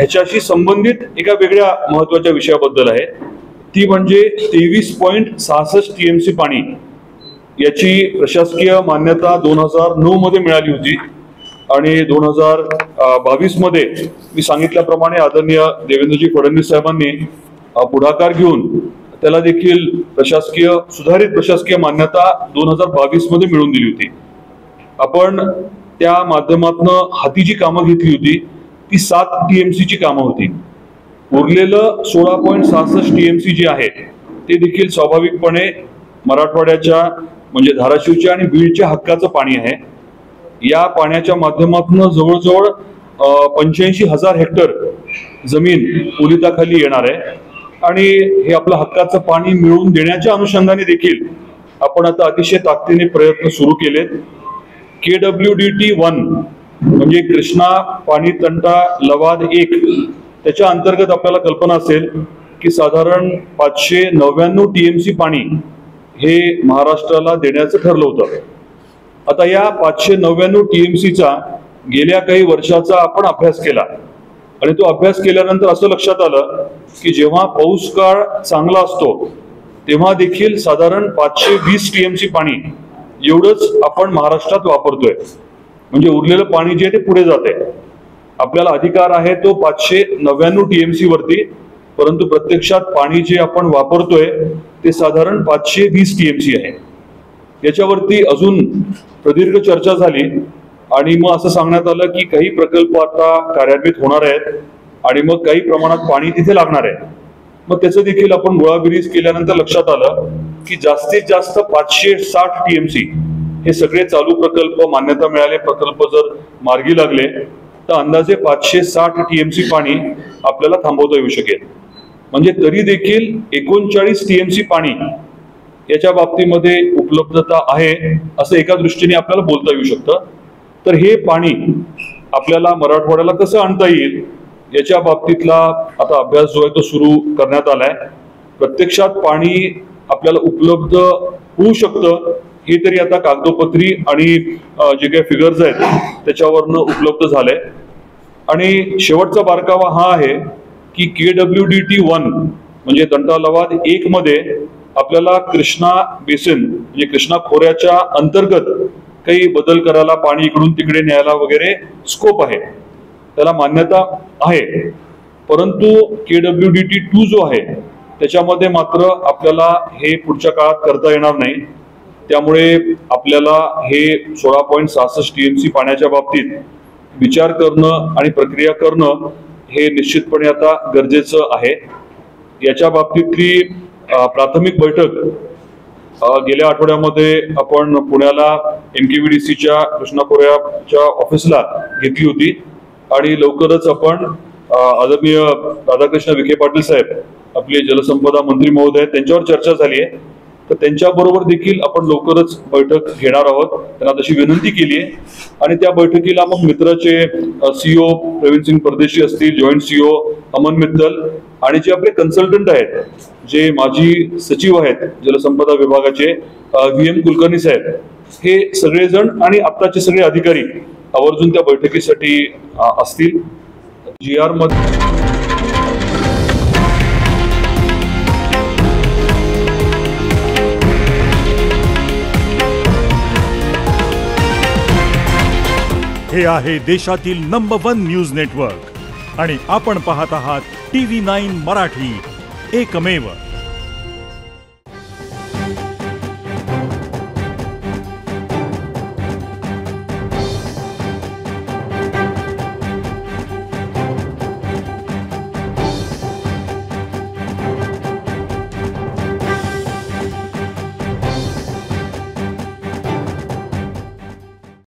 ह्याच्याशी संबंधित एका वेगळ्या महत्वाच्या विषयाबद्दल आहे, ती म्हणजे 23.66 TMC पाणी याची प्रशासकीय मान्यता 2009 मध्ये मिळाली होती आणि 2022 मध्ये मी सांगितल्याप्रमाणे आदरणीय देवेंद्रजी फडणवीस साहेबांनी पुढाकार घेऊन त्याला देखील सुधारित प्रशासकीय मान्यता 2022 मध्ये मिळवून दिली होती। आपण त्या माध्यमातून हाती जी कामं घेतली होती ती 7 TMC ची कामं होती। उरलेलं 16.66 TMC जे आहे ते देखील स्वाभाविकपणे मराठवाड्याच्या म्हणजे धाराशिवच्या आणि बीडच्या हक्काचं पाणी आहे। या पाण्याच्या माध्यमातून जवळजवळ 85,000 हेक्टर जमीन ओलिताखाली येणार आहे आणि हे आपलं हक्काचं पाणी मिळवून देण्याच्या अनुषंगाने देखील आपण आता अतिशय ताकदीने प्रयत्न सुरू केलेत। KWDT 1 म्हणजे कृष्णा पाणी तंटा लवाद 1 त्याच्या अंतर्गत आपल्याला कल्पना असेल की साधारण 599 TMC पाणी हे महाराष्ट्राला देण्याचं ठरलं होतं। आता या 599 TMCचा गेल्या काही वर्षाचा आपण अभ्यास केला आणि तो अभ्यास केल्यानंतर असं लक्षात आलं की जेव्हा पाऊस काळ चांगला असतो तेव्हा देखील साधारण 520 TMC पाणी एवढंच आपण महाराष्ट्रात वापरतोय, म्हणजे उरलेलं पाणी जे ते पुढे जाते। आपल्याला अधिकार आहे तो 599 TMC वरती, परंतु प्रत्यक्षात पाणी जे आपण वापरतोय ते साधारण 520 TMC आहे। याच्यावरती अजून प्रदीर्घ चर्चा झाली आणि मग असं सांगण्यात आलं की काही प्रकल्प आता कार्यान्वित होणार आहेत आणि मग काही प्रमाणात पाणी तिथे लागणार आहे। मग त्याचं देखील आपण गोळाबेरीज केल्यानंतर लक्षात आलं की जास्तीत जास्त 560 TMC हे सगळे चालू प्रकल्प मान्यता मिळाले प्रकल्प जर मार्गी लागले तर अंदाजे 560 TMC पाणी आपल्याला थांबवता येऊ शकेल। म्हणजे तरी देखील 39 TMC पाणी याच्या बाबतीमध्ये उपलब्धता आहे असं एका दृष्टीने आपल्याला बोलता येऊ शकतं। तर हे पाणी आपल्याला मराठवाड्याला कसं आणता येईल याच्या बाबतीतला आता अभ्यास जो आहे तो सुरू करण्यात आलाय। प्रत्यक्षात पाणी आपल्याला उपलब्ध होऊ शकतं हे तरी आता कागदोपत्री आणि जे काही फिगर्स आहेत त्याच्यावरनं उपलब्ध झालंय। आणि शेवटचा बारकावा हा आहे की KWDT 1 म्हणजे तंटा लवाद 1 मध्ये आपल्याला कृष्णा बेसिन म्हणजे कृष्णा खोऱ्याच्या अंतर्गत काही बदल करायला, पाणी इकडून तिकडे न्यायला वगैरे स्कोप आहे, त्याला मान्यता आहे। परंतु KWDT 2 जो आहे त्याच्यामध्ये मात्र आपल्याला हे पुढच्या काळात करता येणार नाही। त्यामुळे आपल्याला हे 16.66 TMC पाण्याच्या बाबतीत विचार करणं आणि प्रक्रिया करणं हे निश्चितपणे आता गरजेचं आहे। याच्या बाबतीतली प्राथमिक बैठक गेल्या आठवड्यामध्ये आपण पुण्याला MKVDCच्या कृष्णा खोऱ्याच्या ऑफिसला घेतली होती आणि लवकरच आपण आदरणीय राधाकृष्ण विखे पाटील साहेब आपले जलसंपदा मंत्री महोदय त्यांच्यावर चर्चा झाली आहे, तर त्यांच्याबरोबर देखील आपण लवकरच बैठक घेणार आहोत। त्यांना तशी विनंती केली आहे आणि त्या बैठकीला मग मित्राचे CEO प्रवीण परदेशी असतील, जॉईंट CEO अमन मित्तल आणि जे आपले कन्सल्टंट आहेत, जे माजी सचिव आहेत जलसंपदा विभागाचे VM कुलकर्णी साहेब, हे सगळेजण आणि आत्ताचे सगळे अधिकारी आवर्जून त्या बैठकीसाठी असतील। GR मध्ये हे आहे देशातील नंबर 1 न्यूज नेटवर्क आणि आपण पाहत आहात TV9 मराठी, एकमेव।